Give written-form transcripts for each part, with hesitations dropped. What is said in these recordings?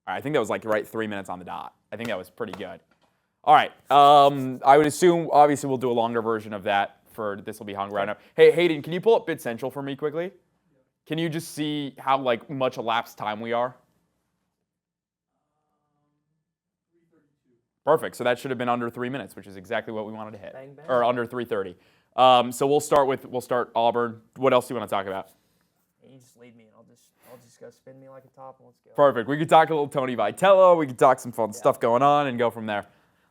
All right, I think that was like right 3 minutes on the dot. I think that was pretty good. All right. I would assume, obviously, we'll do a longer version of that for this will be Hog Roundup. Hey, Hayden, can you pull up Bit Central for me quickly? Can you just see how much elapsed time we are? Perfect. So that should have been under 3 minutes, which is exactly what we wanted to hit. Bang, bang. Or under 3:30. So we'll start Auburn. What else do you want to talk about? You just lead me, and I'll just go spin me like a top, and let's go. Perfect. We could talk a little Tony Vitello. We could talk some fun stuff going on and go from there.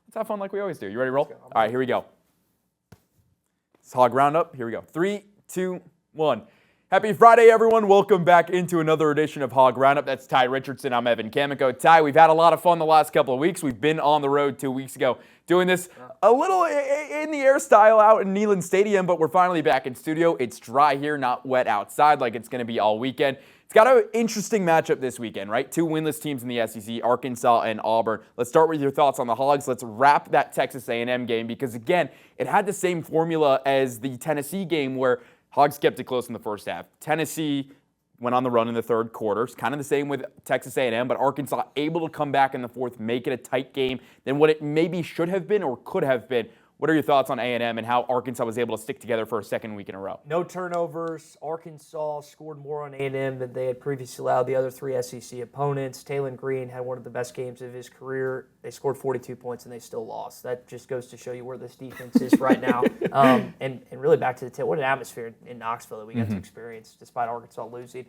Let's have fun like we always do. You ready to roll? All right, here we go. It's Hog Roundup. Here we go. 3, 2, 1. Happy Friday, everyone. Welcome back into another edition of Hog Roundup. That's Tye Richardson. I'm Evan Kamiko. Tye, we've had a lot of fun the last couple of weeks. We've been on the road 2 weeks ago doing this a little in the air style out in Neyland Stadium, but we're finally back in studio. It's dry here, not wet outside like it's going to be all weekend. It's got an interesting matchup this weekend, right? 2 winless teams in the SEC, Arkansas and Auburn. Let's start with your thoughts on the Hogs. Let's wrap that Texas A&M game because, again, it had the same formula as the Tennessee game where Hogs kept it close in the first half. Tennessee went on the run in the third quarter. It's kind of the same with Texas A&M, but Arkansas able to come back in the fourth, make it a tight game than what it maybe should have been or could have been. What are your thoughts on A&M and how Arkansas was able to stick together for a second week in a row? No turnovers. Arkansas scored more on A&M than they had previously allowed the other 3 SEC opponents. Taylon Green had one of the best games of his career. They scored 42 points, and they still lost. That just goes to show you where this defense is right now. And really back to the tail, what an atmosphere in Knoxville that we got to experience despite Arkansas losing.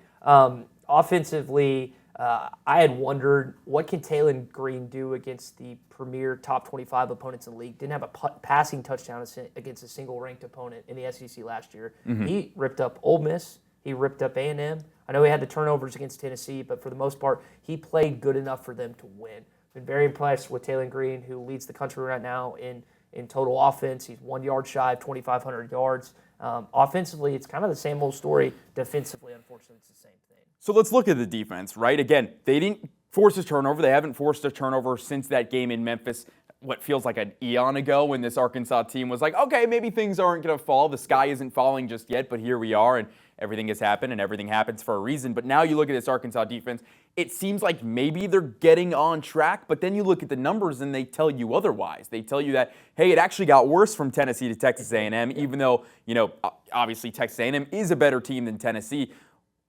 Offensively, I had wondered, what can Taylon Green do against the premier top 25 opponents in the league? Didn't have a passing touchdown against a single-ranked opponent in the SEC last year. He ripped up Ole Miss. He ripped up A&M. I know he had the turnovers against Tennessee, but for the most part, he played good enough for them to win. Been very impressed with Taylon Green, who leads the country right now in total offense. He's 1 yard shy of 2,500 yards. Offensively, it's kind of the same old story. Defensively, unfortunately, it's the same thing. So let's look at the defense, right? Again, they didn't force a turnover. They haven't forced a turnover since that game in Memphis, what feels like an eon ago, when this Arkansas team was like, okay, maybe things aren't going to fall. The sky isn't falling just yet, but here we are, and everything has happened, and everything happens for a reason. But now you look at this Arkansas defense, it seems like maybe they're getting on track, but then you look at the numbers and they tell you otherwise. They tell you that, hey, it actually got worse from Tennessee to Texas A&M, even though, obviously Texas A&M is a better team than Tennessee.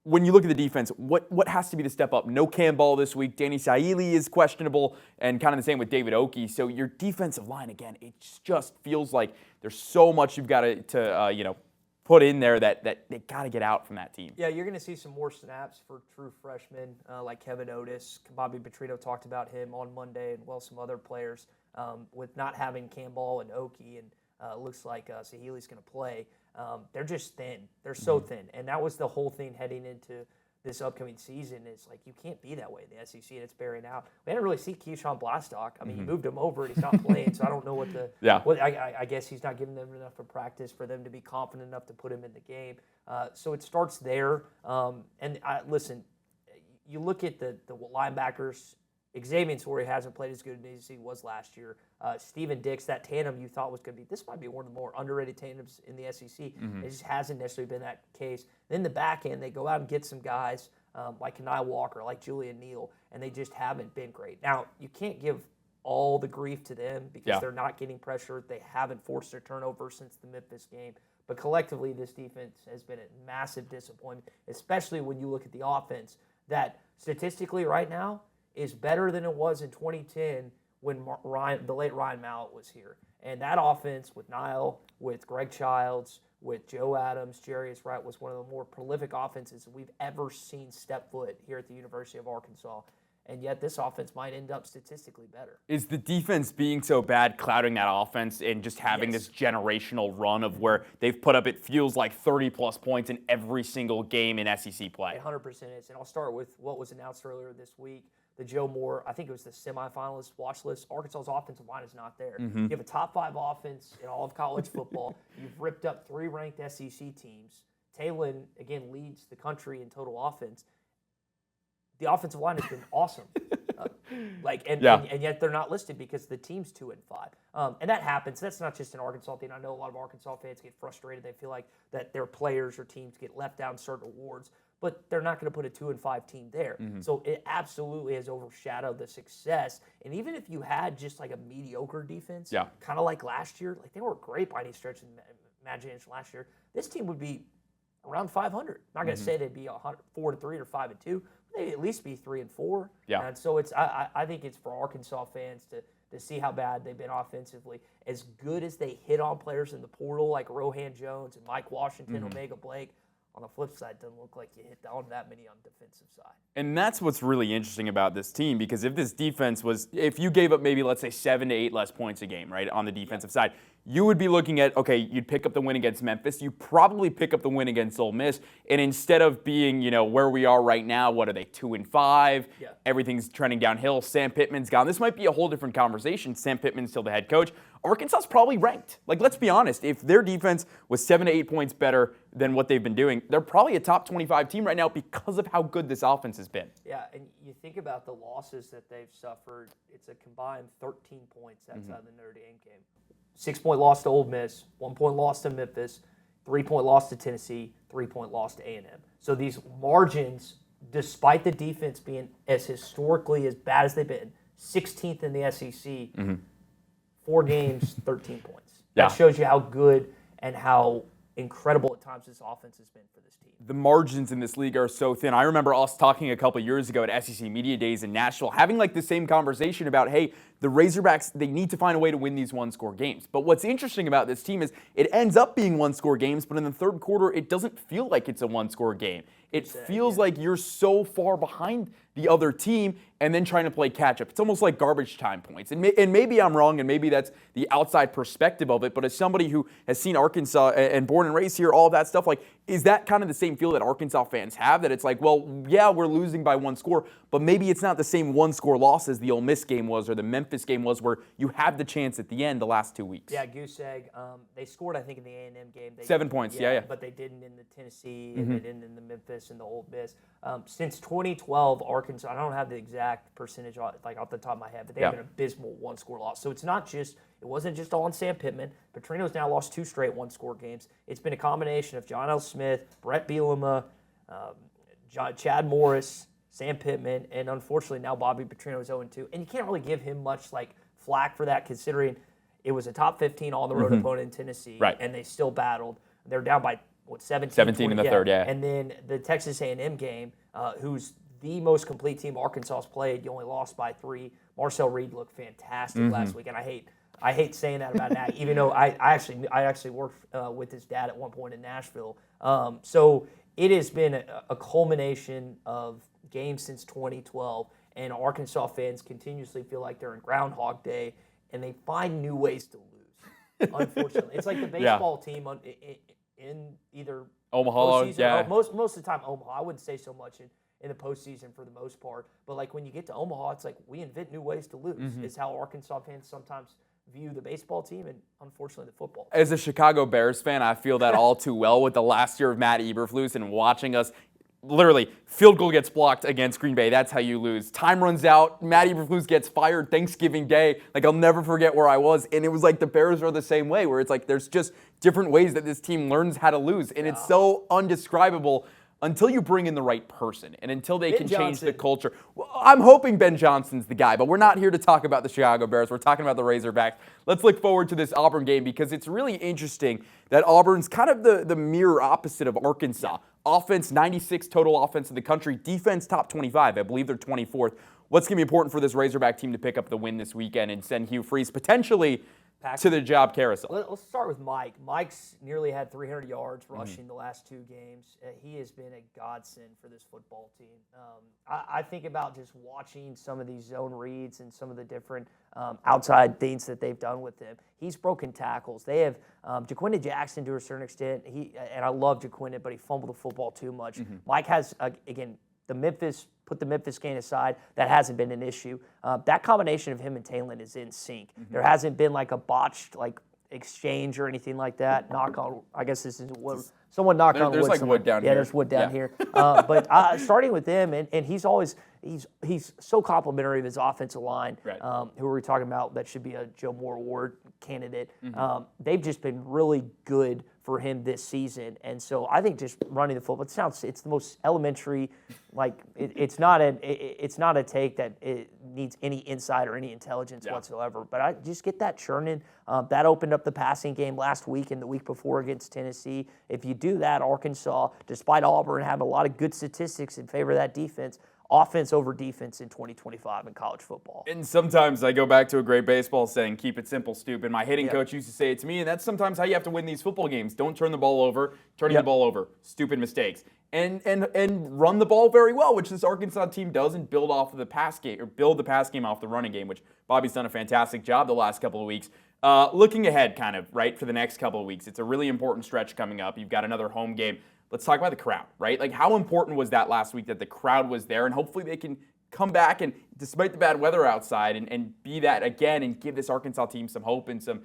When you look at the defense, what has to be the step up? No Cam Ball this week. Danny Saili is questionable, and kind of the same with David Oki. So your defensive line, again, it just feels like there's so much you've got to put in there that they got to get out from that team. Yeah, you're going to see some more snaps for true freshmen like Kevin Otis. Bobby Petrino talked about him on Monday, and some other players with not having Cam Ball and Oki, and looks like Saheeli's going to play. They're just thin. They're so thin. And that was the whole thing heading into this upcoming season. It's like you can't be that way in the SEC, and it's bearing out. We didn't really see Keyshawn Blastock. I mean, you moved him over, and he's not playing, so I don't know what the I guess he's not giving them enough of practice for them to be confident enough to put him in the game. So it starts there. Listen, you look at the linebackers. Xavier Torrey hasn't played as good as he was last year. Steven Dix, that tandem you thought was going to be, this might be one of the more underrated tandems in the SEC. It just hasn't necessarily been that case. Then the back end, they go out and get some guys like Kenai Walker, like Julian Neal, and they just haven't been great. Now, you can't give all the grief to them because they're not getting pressure. They haven't forced their turnover since the Memphis game. But collectively, this defense has been a massive disappointment, especially when you look at the offense that statistically right now is better than it was in 2010 when the late Ryan Mallett was here. And that offense with Nile, with Greg Childs, with Joe Adams, Jarius Wright was one of the more prolific offenses we've ever seen step foot here at the University of Arkansas. And yet this offense might end up statistically better. Is the defense being so bad clouding that offense and just having this generational run of where they've put up, it feels like 30-plus points in every single game in SEC play? It 100% is. And I'll start with what was announced earlier this week. The Joe Moore, I think it was the semifinalist watch list. Arkansas's offensive line is not there. You have a top 5 offense in all of college football. You've ripped up 3 ranked SEC teams. Taylon, again, leads the country in total offense. The offensive line has been awesome. And yet they're not listed because the team's 2 and 5. And that happens. That's not just an Arkansas thing. I know a lot of Arkansas fans get frustrated. They feel like that their players or teams get left out in certain awards. but they're not going to put a 2-5 team there. So it absolutely has overshadowed the success. And even if you had just like a mediocre defense, kind of like last year, like they were great by any stretch of the imagination last year, this team would be around 500. Not going to say they'd be 4-3 or 5-2. They'd at least be 3-4. And so it's I think it's for Arkansas fans to see how bad they've been offensively. As good as they hit on players in the portal like Rohan Jones and Mike Washington, Omega Blake, on the flip side, it doesn't look like you hit on that many on the defensive side. And that's what's really interesting about this team, because if this defense was, if you gave up maybe, let's say, 7 to 8 less points a game, right, on the defensive side, you would be looking at, okay, you'd pick up the win against Memphis. You probably pick up the win against Ole Miss. And instead of being, where we are right now, what are they, 2-5? Everything's trending downhill. Sam Pittman's gone. This might be a whole different conversation. Sam Pittman's still the head coach. Arkansas's probably ranked. Like, let's be honest. If their defense was 7 to 8 points better than what they've been doing, they're probably a top 25 team right now because of how good this offense has been. Yeah, and you think about the losses that they've suffered. It's a combined 13 points outside the Notre Dame game. 6-point loss to Ole Miss, 1-point loss to Memphis, 3-point loss to Tennessee, 3-point loss to A&M. So these margins, despite the defense being as historically as bad as they've been, 16th in the SEC, 4 games, 13 points. That shows you how good and how incredible at times this offense has been for this team. The margins in this league are so thin. I remember us talking a couple years ago at SEC Media Days in Nashville, having like the same conversation about, hey, the Razorbacks, they need to find a way to win these one-score games. But what's interesting about this team is it ends up being one-score games, but in the third quarter, it doesn't feel like it's a one-score game. It feels like you're so far behind the other team and then trying to play catch-up. It's almost like garbage time points. And maybe I'm wrong, and maybe that's the outside perspective of it, but as somebody who has seen Arkansas and born and raised here, all of that stuff, like, is that kind of the same feel that Arkansas fans have? That it's like, well, yeah, we're losing by 1 score, but maybe it's not the same 1-score loss as the Ole Miss game was or the Memphis game was, where you had the chance at the end the last 2 weeks. Yeah, goose egg. They scored, I think, in the A&M game. 7 points, yeah. But they didn't in the Tennessee, and they didn't in the Memphis and the Ole Miss. Since 2012, Arkansas, I don't have the exact percentage off the top of my head, but they have an abysmal 1-score loss. So it wasn't just all on Sam Pittman. Petrino's now lost 2 straight 1-score games. It's been a combination of John L. Smith, Brett Bielema, Chad Morris, Sam Pittman, and unfortunately now Bobby Petrino is 0-2. And you can't really give him much flack for that, considering it was a top 15 on-the-road opponent in Tennessee, and they still battled. They're down by 17 in the third, And then the Texas A&M game, who's the most complete team Arkansas's played. You only lost by 3. Marcel Reed looked fantastic last week, and I hate saying that about Nagy, even though I actually worked with his dad at one point in Nashville. So it has been a culmination of games since 2012, and Arkansas fans continuously feel like they're in Groundhog Day, and they find new ways to lose. Unfortunately, it's like the baseball team in either Omaha, most of the time Omaha. I wouldn't say so much in the postseason for the most part, but like when you get to Omaha, it's like we invent new ways to lose. Is how Arkansas fans sometimes view the baseball team and unfortunately the football team. As a Chicago Bears fan, I feel that all too well with the last year of Matt Eberflus and watching us. Literally, field goal gets blocked against Green Bay. That's how you lose. Time runs out. Matt Eberflus gets fired Thanksgiving Day. Like, I'll never forget where I was. And it was like the Bears are the same way, where it's like there's just different ways that this team learns how to lose. And it's so undescribable until you bring in the right person and until they can change the culture. Well, I'm hoping Ben Johnson's the guy, but we're not here to talk about the Chicago Bears. We're talking about the Razorbacks. Let's look forward to this Auburn game, because it's really interesting that Auburn's kind of the mirror opposite of Arkansas. Offense, 96 total offense in the country. Defense, top 25. I believe they're 24th. What's going to be important for this Razorback team to pick up the win this weekend and send Hugh Freeze potentially to the job carousel? Let's start with Mike. Mike's nearly had 300 yards rushing the last 2 games. He has been a godsend for this football team. I think about just watching some of these zone reads and some of the different outside things that they've done with him. He's broken tackles. They have Jaquinda Jackson to a certain extent. And I love Jaquinda, but he fumbled the football too much. Mike has, again, put the Memphis game aside, that hasn't been an issue. That combination of him and Taylor is in sync. There hasn't been like a botched exchange or anything like that. Knock on, I guess this is wood. Someone knock on wood. There's like wood down here. Yeah, there's wood down here. But starting with him, and he's so complimentary of his offensive line. Right. Who are we talking about? That should be a Joe Moore Award candidate. They've just been really good for him this season, and so I think just running the football, it's the most elementary, like it's not a take that it needs any insight or any intelligence whatsoever. But I just get that churning. That opened up the passing game last week and the week before against Tennessee. If you do that, Arkansas, despite Auburn having a lot of good statistics in favor of that defense, offense over defense in 2025 in college football. And sometimes I go back to a great baseball saying, keep it simple, stupid. My hitting coach used to say it to me, and that's sometimes how you have to win these football games. Don't turn the ball over. Turning the ball over, stupid mistakes. And run the ball very well, which this Arkansas team does, and build off of the pass game, or build the pass game off the running game, which Bobby's done a fantastic job the last couple of weeks. Looking ahead, kind of, right, for the next couple of weeks, it's a really important stretch coming up. You've got another home game. Let's talk about the crowd, right? Like, how important was that last week that the crowd was there? And hopefully they can come back and, despite the bad weather outside, and be that again and give this Arkansas team some hope and some,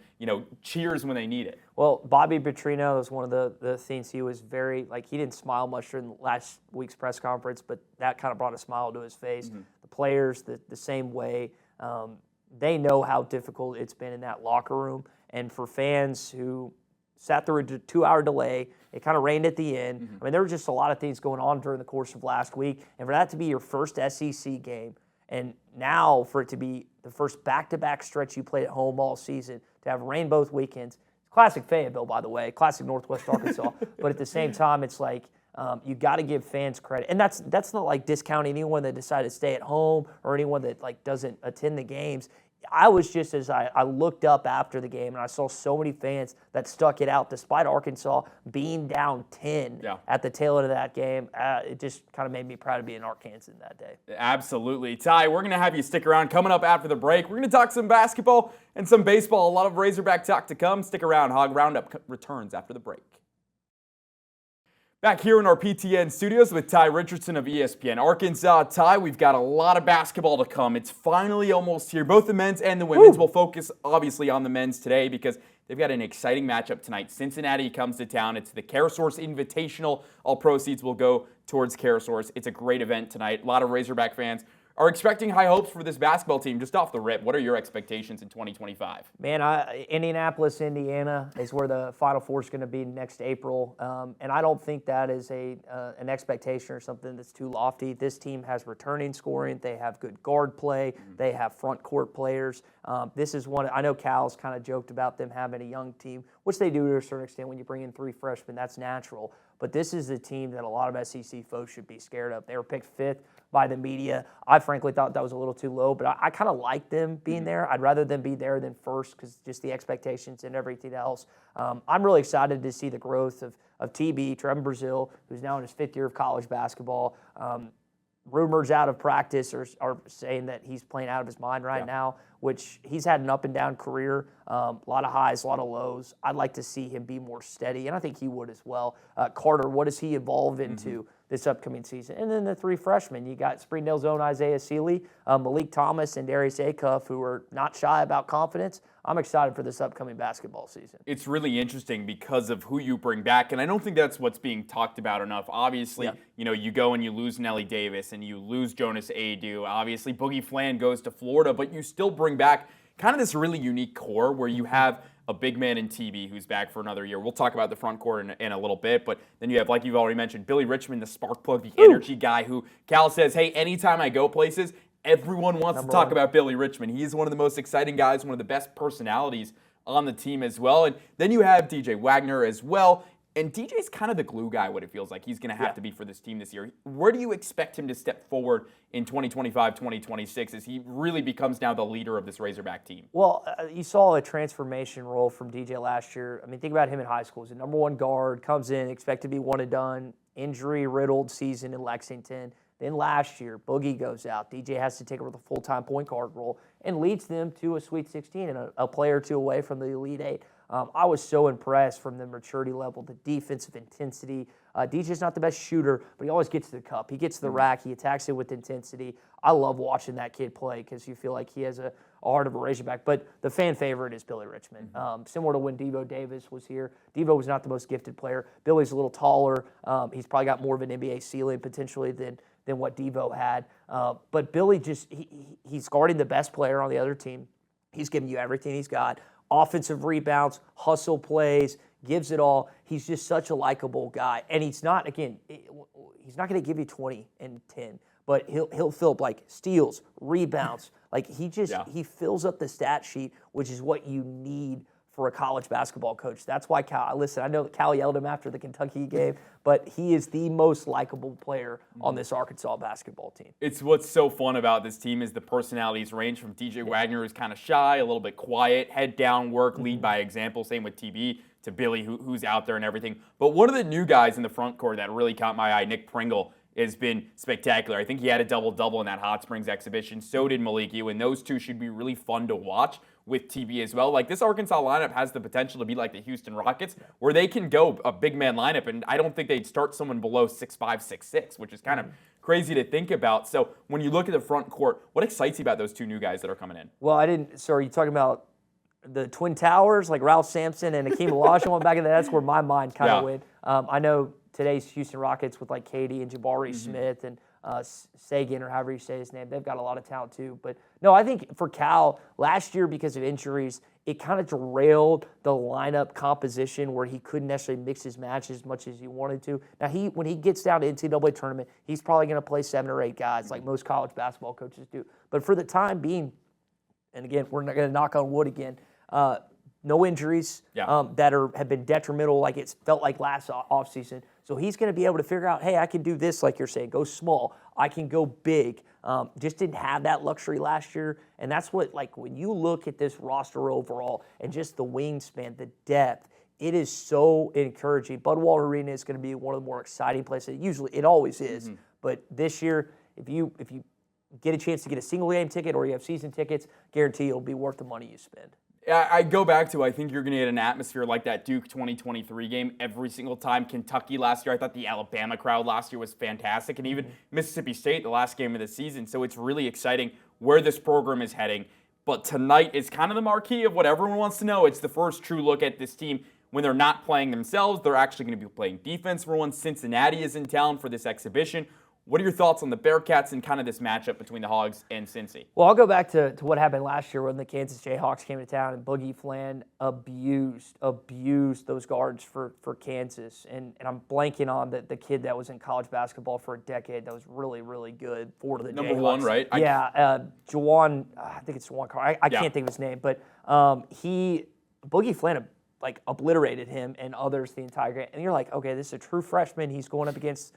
cheers when they need it. Well, Bobby Petrino was one of the things he was very, he didn't smile much during last week's press conference, but that kind of brought a smile to his face. The players, the same way. They know how difficult it's been in that locker room. And for fans who sat through a 2-hour delay, it kind of rained at the end. I mean, there were just a lot of things going on during the course of last week. And for that to be your first SEC game, and now for it to be the first back-to-back stretch you played at home all season, to have rain both weekends, classic Fayetteville, by the way, classic Northwest Arkansas. But at the same time, it's like you got to give fans credit. And that's not like discounting anyone that decided to stay at home or anyone that doesn't attend the games. I was just, as I looked up after the game, and I saw so many fans that stuck it out despite Arkansas being down 10 at the tail end of that game. It just kind of made me proud to be an Arkansan that day. Absolutely. Tye, we're going to have you stick around. Coming up after the break, we're going to talk some basketball and some baseball. A lot of Razorback talk to come. Stick around. Hog Roundup returns after the break. Back here in our PTN studios with Tye Richardson of ESPN Arkansas. Tye, we've got a lot of basketball to come. It's finally almost here. Both the men's and the women's. We'll focus, obviously, on the men's today because they've got an exciting matchup tonight. Cincinnati comes to town. It's the CareSource Invitational. All proceeds will go towards CareSource. It's a great event tonight. A lot of Razorback fans are expecting high hopes for this basketball team. Just off the rip, what are your expectations in 2025? Man, Indianapolis, Indiana is where the Final Four is going to be next April, and I don't think that is an expectation or something that's too lofty. This team has returning scoring. They have good guard play. They have front court players. This is one. I know Cal's kind of joked about them having a young team, which they do to a certain extent when you bring in 3 freshmen. That's natural. But this is a team that a lot of SEC folks should be scared of. They were picked 5th by the media. I frankly thought that was a little too low, but I kind of like them being there. I'd rather them be there than first because just the expectations and everything else. I'm really excited to see the growth of TB, Trevin Brazil, who's now in his 5th year of college basketball. Rumors out of practice are saying that he's playing out of his mind right now, which he's had an up and down career, a lot of highs, a lot of lows. I'd like to see him be more steady, and I think he would as well. Carter, what does he evolve into this upcoming season? And then the 3 freshmen. You got Springdale's own Isaiah Seeley, Malik Thomas, and Darius Acuff, who are not shy about confidence. I'm excited for this upcoming basketball season. It's really interesting because of who you bring back, and I don't think that's what's being talked about enough. Obviously, you go and you lose Nelly Davis and you lose Jonas Adu. Obviously, Boogie Flan goes to Florida, but you still bring back kind of this really unique core where you have a big man in TB who's back for another year. We'll talk about the front court in a little bit, but then you have, like you've already mentioned, Billy Richmond, the spark plug, the energy guy who Cal says, hey, anytime I go places, everyone wants to talk about Billy Richmond. He's one of the most exciting guys, one of the best personalities on the team as well. And then you have DJ Wagner as well. And DJ's kind of the glue guy, what it feels like he's going to have to be for this team this year. Where do you expect him to step forward in 2025, 2026 as he really becomes now the leader of this Razorback team? Well, you saw a transformation role from DJ last year. I mean, think about him in high school. He's a number 1 guard, comes in, expected to be one and done, injury-riddled season in Lexington. Then last year, Boogie goes out. DJ has to take over the full-time point guard role and leads them to a Sweet 16 and a player or 2 away from the Elite 8. I was so impressed from the maturity level, the defensive intensity. DJ's not the best shooter, but he always gets to the cup. He gets to the rack. He attacks it with intensity. I love watching that kid play because you feel like he has a heart of a Razorback. But the fan favorite is Billy Richmond. Similar to when Devo Davis was here. Devo was not the most gifted player. Billy's a little taller. He's probably got more of an NBA ceiling potentially than what Devo had. But Billy he's guarding the best player on the other team. He's giving you everything he's got. offensive rebounds, hustle plays, gives it all. He's just such a likable guy. And he's not, again, he's not going to give you 20 and 10, but he'll fill up like steals, rebounds. Like he fills up the stat sheet, which is what you need for a college basketball coach. That's why Cal, listen, I know Cal yelled him after the Kentucky game, but he is the most likable player on this Arkansas basketball team. It's what's so fun about this team is the personalities range from DJ Wagner, who's kind of shy, a little bit quiet, head down, work, lead by example. Same with TB, to Billy, who's out there and everything. But one of the new guys in the front court that really caught my eye, Nick Pringle, has been spectacular. I think he had a double-double in that Hot Springs exhibition. So did Maliki, and those two should be really fun to watch with TB as well. Like, this Arkansas lineup has the potential to be like the Houston Rockets, where they can go a big man lineup, and I don't think they'd start someone below 6'5", 6'6", which is kind of crazy to think about. So when you look at the front court, what excites you about those two new guys that are coming in? Well, are you talking about the Twin Towers, like Ralph Sampson and Akeem Olajuwon back in the day? That's where my mind kind of went. I know today's Houston Rockets with like Katie and Jabari Smith and Sagan, or however you say his name, they've got a lot of talent too. But no, I think for Cal, last year because of injuries, it kind of derailed the lineup composition where he couldn't necessarily mix his matches as much as he wanted to. Now, when he gets down to NCAA tournament, he's probably going to play 7 or 8 guys like most college basketball coaches do. But for the time being, and again, we're not going to knock on wood again, no injuries that have been detrimental like it's felt like last offseason. So he's going to be able to figure out, hey, I can do this, like you're saying, go small. I can go big. Just didn't have that luxury last year. And that's what, like, when you look at this roster overall and just the wingspan, the depth, it is so encouraging. Budweiser Arena is going to be one of the more exciting places. It always is. But this year, if you get a chance to get a single game ticket or you have season tickets, guarantee it'll be worth the money you spend. I go back to, I think you're going to get an atmosphere like that Duke 2023 game every single time. Kentucky last year, I thought the Alabama crowd last year was fantastic, and even Mississippi State, the last game of the season. So it's really exciting where this program is heading. But tonight is kind of the marquee of what everyone wants to know. It's the first true look at this team when they're not playing themselves. They're actually going to be playing defense for once. Cincinnati is in town for this exhibition. What are your thoughts on the Bearcats and kind of this matchup between the Hogs and Cincy? Well, I'll go back to what happened last year when the Kansas Jayhawks came to town and Boogie Flan abused those guards for Kansas. And I'm blanking on the kid that was in college basketball for a decade that was really, really good for the Number Jayhawks. one, right? Jawan, I think it's Jawan Carr. I can't think of his name. But Boogie Flan like obliterated him and others the entire game. And you're like, okay, this is a true freshman. He's going up against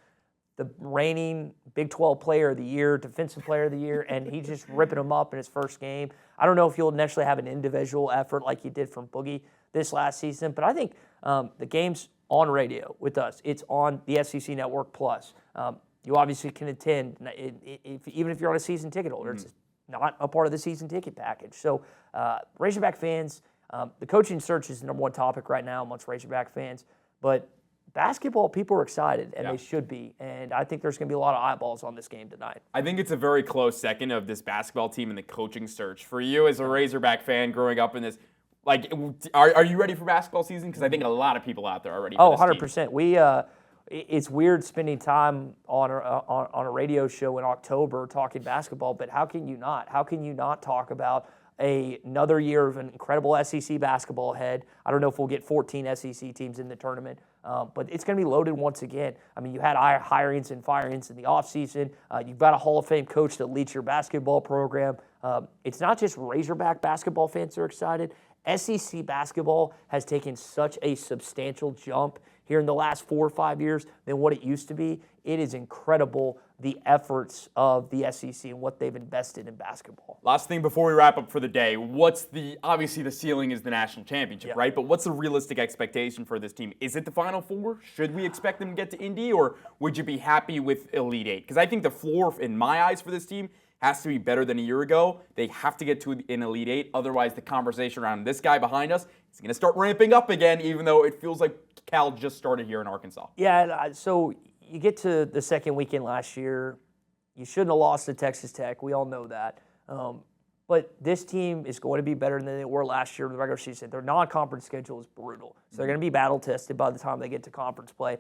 the reigning Big 12 Player of the Year, Defensive Player of the Year, and he's just ripping them up in his first game. I don't know if you'll necessarily have an individual effort like you did from Boogie this last season, but I think the game's on radio with us. It's on the SEC Network Plus. You obviously can attend, even if you're on a season ticket holder. It's not a part of the season ticket package. So Razorback fans, the coaching search is the number one topic right now amongst Razorback fans, but basketball, people are excited, and they should be. And I think there's going to be a lot of eyeballs on this game tonight. I think it's a very close second of this basketball team and the coaching search. For you as a Razorback fan growing up in this, like, are you ready for basketball season? Because I think a lot of people out there are ready for this 100%. We it's weird spending time on a radio show in October talking basketball, but how can you not? How can you not talk about another year of an incredible SEC basketball ahead? I don't know if we'll get 14 SEC teams in the tournament, but it's going to be loaded once again. I mean, you had hirings and firings in the offseason. You've got a Hall of Fame coach that leads your basketball program. It's not just Razorback basketball fans that are excited. SEC basketball has taken such a substantial jump here in the last 4 or 5 years than what it used to be. It is incredible, the efforts of the SEC and what they've invested in basketball. Last thing before we wrap up for the day, obviously the ceiling is the national championship, right? But what's the realistic expectation for this team? Is it the Final Four? Should we expect them to get to Indy, or would you be happy with Elite Eight? Because I think the floor, in my eyes, for this team has to be better than a year ago. They have to get to an Elite Eight. Otherwise, the conversation around this guy behind us is going to start ramping up again, even though it feels like Cal just started here in Arkansas. Yeah, so you get to the second weekend last year. You shouldn't have lost to Texas Tech. We all know that. But this team is going to be better than they were last year in the regular season. Their non-conference schedule is brutal. So they're going to be battle-tested by the time they get to conference play.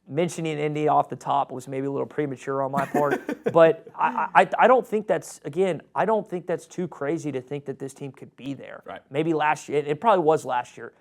mentioning Indy off the top was maybe a little premature on my part, but I don't think that's, again, I don't think that's too crazy to think that this team could be there. Right. Maybe last year, it probably was last year.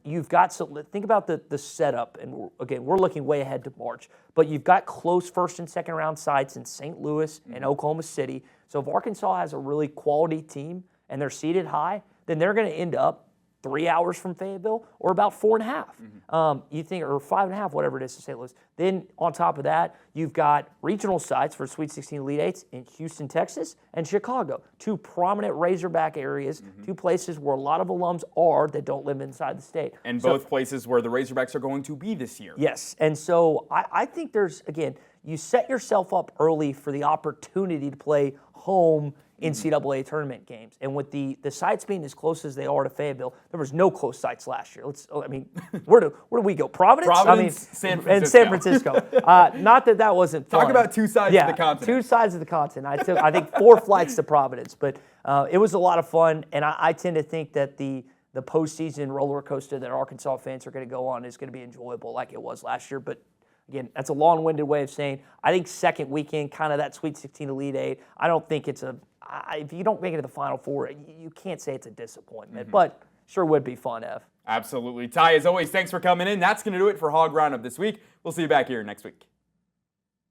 You've got think about the setup, and again, we're looking way ahead to March, but you've got close first and second round sites in St. Louis and Oklahoma City. So if Arkansas has a really quality team and they're seated high, then they're going to end up 3 hours from Fayetteville, or about 4.5. You think, or 5.5, whatever it is to St. Louis. Then on top of that, you've got regional sites for Sweet 16 Elite Eights in Houston, Texas, and Chicago. Two prominent Razorback areas, two places where a lot of alums are that don't live inside the state. And both places where the Razorbacks are going to be this year. Yes, and so I think there's, again, you set yourself up early for the opportunity to play home NCAA tournament games. And with the sites being as close as they are to Fayetteville, there was no close sites last year. Where do we go? Providence? San Francisco. And San Francisco. Not that wasn't fun. Talk about two sides of the continent. Two sides of the continent. I took, I think, 4 flights to Providence, but it was a lot of fun. And I tend to think that the postseason roller coaster that Arkansas fans are going to go on is going to be enjoyable like it was last year. But again, that's a long-winded way of saying I think second weekend, kind of that Sweet 16 Elite Eight. I don't think it's if you don't make it to the Final Four, you can't say it's a disappointment, but sure would be fun, Ev. Absolutely. Tye, as always, thanks for coming in. That's going to do it for Hog Roundup this week. We'll see you back here next week.